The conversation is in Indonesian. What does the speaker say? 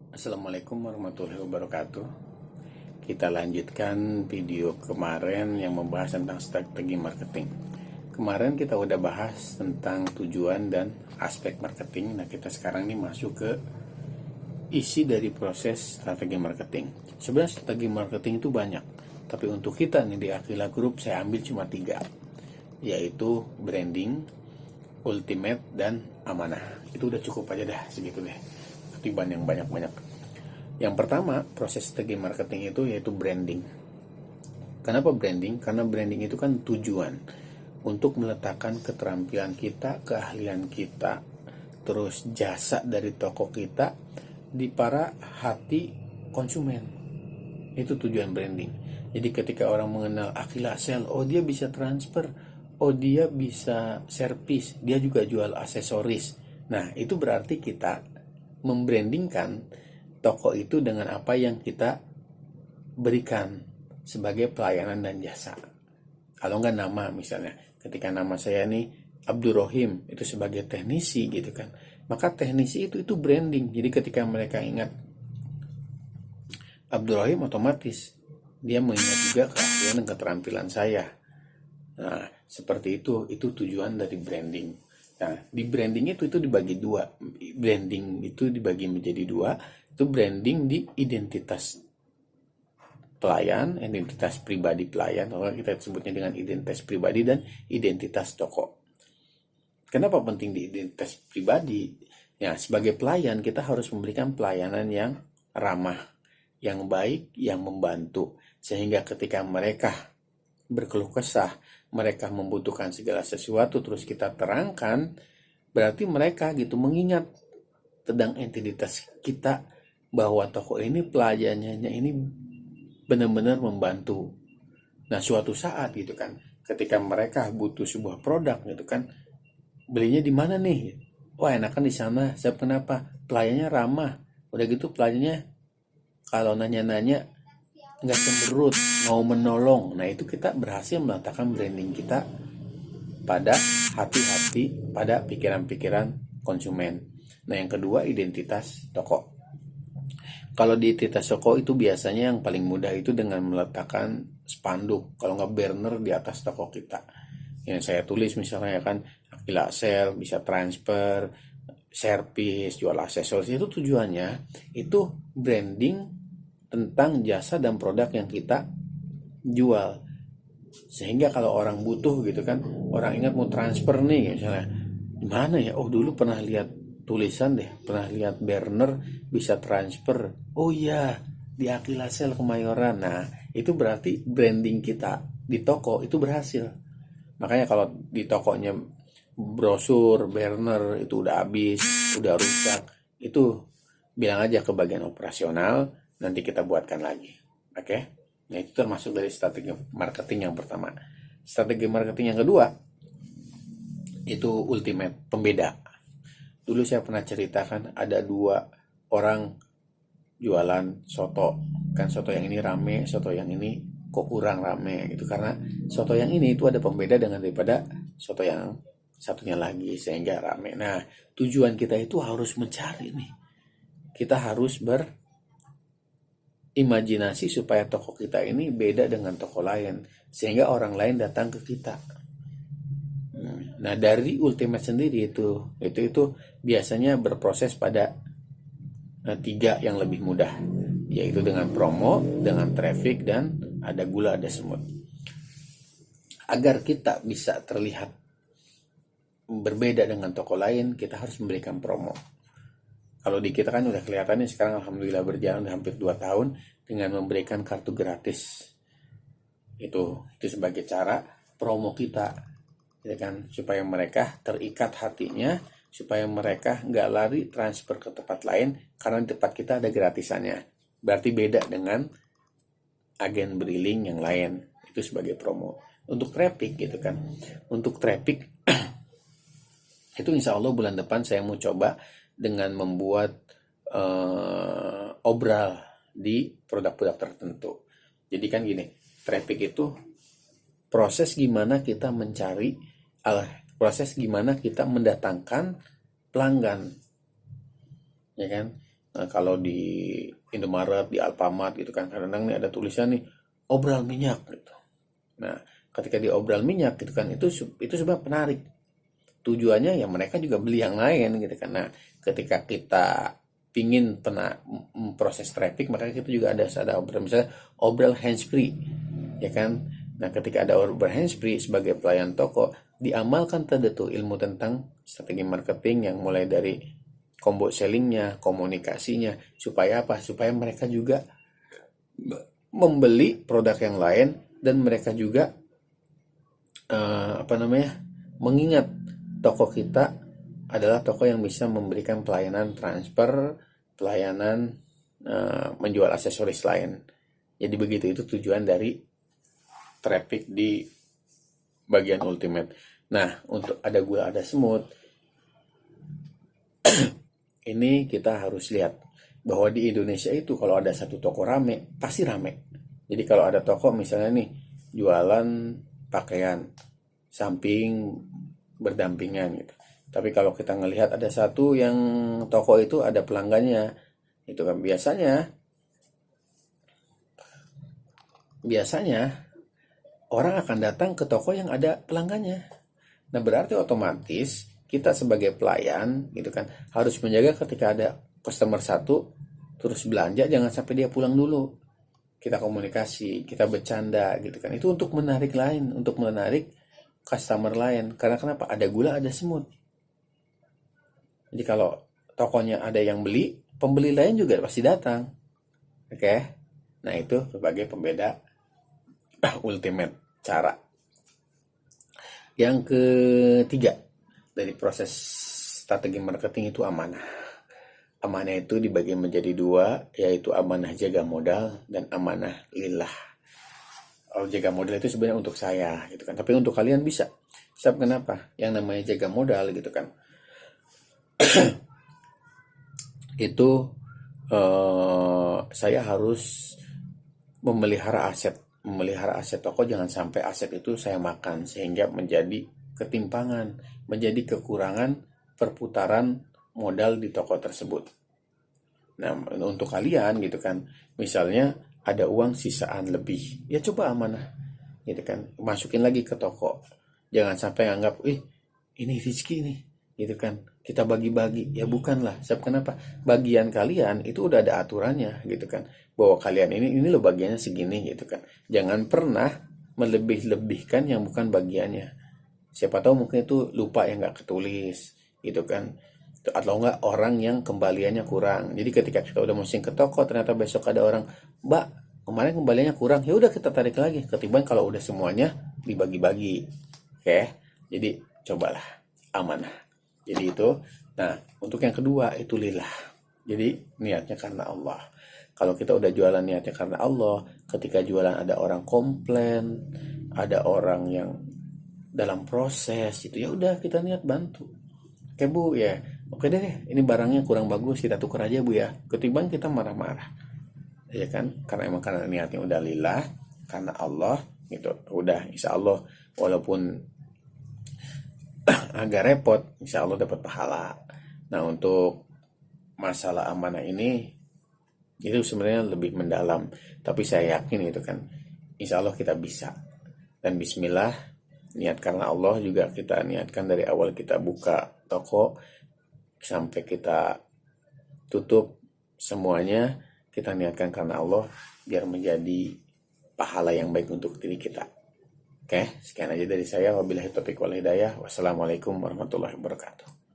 Assalamualaikum warahmatullahi wabarakatuh. Kita lanjutkan video kemarin yang membahas tentang strategi marketing. Kemarin kita udah bahas tentang tujuan dan aspek marketing. Nah, kita sekarang nih masuk ke isi dari proses strategi marketing. Sebenarnya strategi marketing itu banyak, tapi untuk kita nih di Aquila Group saya ambil cuma 3, yaitu branding, ultimate, dan amanah. Itu udah cukup aja dah, segitu deh, ketiban yang banyak-banyak. Yang pertama, proses strategi marketing itu yaitu branding. Kenapa branding? Karena branding itu kan tujuan untuk meletakkan keterampilan kita, keahlian kita, terus jasa dari toko kita di para hati konsumen. Itu tujuan branding. Jadi ketika orang mengenal Aquila Sale, oh dia bisa transfer, oh dia bisa servis, dia juga jual aksesoris. Nah, itu berarti kita membrandingkan toko itu dengan apa yang kita berikan sebagai pelayanan dan jasa. Kalau nggak nama, misalnya ketika nama saya nih Abdul Rohim itu sebagai teknisi gitu kan, maka teknisi itu branding. Jadi ketika mereka ingat Abdul Rohim, otomatis dia mengingat juga keahlian dan keterampilan saya. Nah, seperti itu tujuan dari branding. Nah, di branding itu dibagi dua. Branding itu dibagi menjadi dua. Itu branding di identitas pelayan, identitas pribadi pelayan, atau kita sebutnya dengan identitas pribadi dan identitas toko. Kenapa penting di identitas pribadi? Ya, sebagai pelayan kita harus memberikan pelayanan yang ramah, yang baik, yang membantu, sehingga ketika mereka berkeluh kesah, mereka membutuhkan segala sesuatu, terus kita terangkan, berarti mereka gitu mengingat tentang identitas kita, bahwa toko ini pelayanannya ini benar-benar membantu. Nah, suatu saat gitu kan, ketika mereka butuh sebuah produk gitu kan, belinya di mana nih? Wah, enakan di sana. Sebab kenapa? Pelayannya ramah. Udah gitu pelayannya kalau nanya-nanya nggak cemberut, mau menolong. Nah, itu kita berhasil meletakkan branding kita pada hati-hati, pada pikiran-pikiran konsumen. Nah, yang kedua, identitas toko. Kalau di identitas toko itu biasanya yang paling mudah itu dengan meletakkan spanduk, kalau nggak banner di atas toko kita. Yang saya tulis misalnya kan, Aquila Sale, bisa transfer, servis, jual aksesoris. Itu tujuannya, itu branding tentang jasa dan produk yang kita jual. Sehingga kalau orang butuh gitu kan, orang ingat mau transfer nih misalnya, gimana ya, oh dulu pernah lihat tulisan deh, pernah lihat banner bisa transfer, oh iya di Aquila Sale Kemayoran. Nah, itu berarti branding kita di toko itu berhasil. Makanya kalau di tokonya brosur, banner itu udah habis, udah rusak, itu bilang aja ke bagian operasional, nanti kita buatkan lagi. Oke? Nah, itu termasuk dari strategi marketing yang pertama. Strategi marketing yang kedua itu ultimate, pembeda. Dulu saya pernah ceritakan ada 2 orang jualan soto. Kan soto yang ini rame, soto yang ini kok kurang rame. Itu karena soto yang ini itu ada pembeda dengan daripada soto yang satunya lagi sehingga rame. Nah, tujuan kita itu harus mencari nih. Kita harus berimajinasi supaya toko kita ini beda dengan toko lain sehingga orang lain datang ke kita. Nah, dari ultimate sendiri itu biasanya berproses pada 3 yang lebih mudah, yaitu dengan promo, dengan traffic, dan ada gula, ada semut. Agar kita bisa terlihat berbeda dengan toko lain, kita harus memberikan promo. Kalau di kita kan udah kelihatan nih sekarang, alhamdulillah berjalan udah hampir 2 tahun dengan memberikan kartu gratis. Itu sebagai cara promo kita, ya kan, supaya mereka terikat hatinya, supaya mereka nggak lari transfer ke tempat lain karena di tempat kita ada gratisannya. Berarti beda dengan agen briling yang lain. Itu sebagai promo. Untuk traffic gitu kan, untuk traffic itu insya Allah bulan depan saya mau coba dengan membuat obral di produk-produk tertentu. Jadi kan gini, traffic itu proses gimana kita mencari, proses gimana kita mendatangkan pelanggan, ya kan? kalau di Indomaret, di Alfamart gitu kan, kadang-kadang nih ada tulisan nih obral minyak gitu. Nah, ketika di obral minyak gitu kan, itu sebab penarik. Tujuannya ya mereka juga beli yang lain gitu kan. Nah, ketika kita pingin proses traffic, maka kita juga ada obral, misalnya obral handsfree ya kan. Nah, ketika ada obral handsfree sebagai pelayan toko, diamalkan tadi tuh ilmu tentang strategi marketing yang mulai dari combo sellingnya, komunikasinya, supaya apa? Supaya mereka juga membeli produk yang lain, dan mereka juga mengingat toko kita adalah toko yang bisa memberikan pelayanan transfer, pelayanan menjual aksesoris lain. Jadi begitu, itu tujuan dari traffic di bagian ultimate. Nah, untuk ada gula ada semut, ini kita harus lihat bahwa di Indonesia itu kalau ada satu toko rame, pasti rame. Jadi kalau ada toko misalnya nih jualan pakaian samping berdampingan gitu. Tapi kalau kita ngelihat ada satu yang toko itu ada pelanggannya, itu kan biasanya orang akan datang ke toko yang ada pelanggannya. Nah, berarti otomatis kita sebagai pelayan gitu kan harus menjaga ketika ada customer satu terus belanja, jangan sampai dia pulang dulu. Kita komunikasi, kita bercanda gitu kan. Itu untuk menarik customer lain. Karena kenapa? Ada gula, ada semut. Jadi kalau tokonya ada yang beli, pembeli lain juga pasti datang. Oke? Nah, itu sebagai pembeda ultimate cara. Yang ketiga dari proses strategi marketing itu amanah. Amanah itu dibagi menjadi dua, yaitu amanah jaga modal dan amanah lillah. Kalau jaga modal itu sebenarnya untuk saya gitu kan, tapi untuk kalian bisa. Sebab kenapa? Yang namanya jaga modal gitu kan, itu saya harus memelihara aset toko, jangan sampai aset itu saya makan sehingga menjadi ketimpangan, menjadi kekurangan perputaran modal di toko tersebut. Nah, untuk kalian gitu kan, misalnya ada uang sisaan lebih, ya coba amanah gitu kan, masukin lagi ke toko. Jangan sampai anggap, ini rezeki nih gitu kan, kita bagi-bagi. Ya bukanlah. Sebab kenapa? Bagian kalian itu udah ada aturannya gitu kan, bahwa kalian ini lo bagiannya segini gitu kan. Jangan pernah melebih-lebihkan yang bukan bagiannya. Siapa tahu mungkin itu lupa, yang nggak ketulis gitu kan, atau enggak orang yang kembaliannya kurang. Jadi ketika kita udah masukin ke toko, ternyata besok ada orang, Mbak, kemarin kembaliannya kurang, ya udah kita tarik lagi. Ketimbang kalau udah semuanya dibagi-bagi. Oke, jadi cobalah amanah. Jadi itu. Nah, untuk yang kedua itu lillah. Jadi niatnya karena Allah. Kalau kita udah jualan niatnya karena Allah, ketika jualan ada orang komplain, ada orang yang dalam proses itu, ya udah kita niat bantu. Oke Bu, ya oke deh, ini barangnya kurang bagus, kita tukar aja Bu ya. Ketimbang kita marah-marah, ya kan? Karena emang karena niatnya udah lillah, karena Allah gitu. Udah, insya Allah walaupun agak repot, insya Allah dapat pahala. Nah, untuk masalah amanah ini itu sebenarnya lebih mendalam, tapi saya yakin itu kan insya Allah kita bisa. Dan bismillah, niat karena Allah juga kita niatkan dari awal kita buka toko sampai kita tutup semuanya, kita niatkan karena Allah biar menjadi pahala yang baik untuk diri kita. Oke, sekian aja dari saya. Wabillahi taufiq wal hidayah. Wassalamualaikum warahmatullahi wabarakatuh.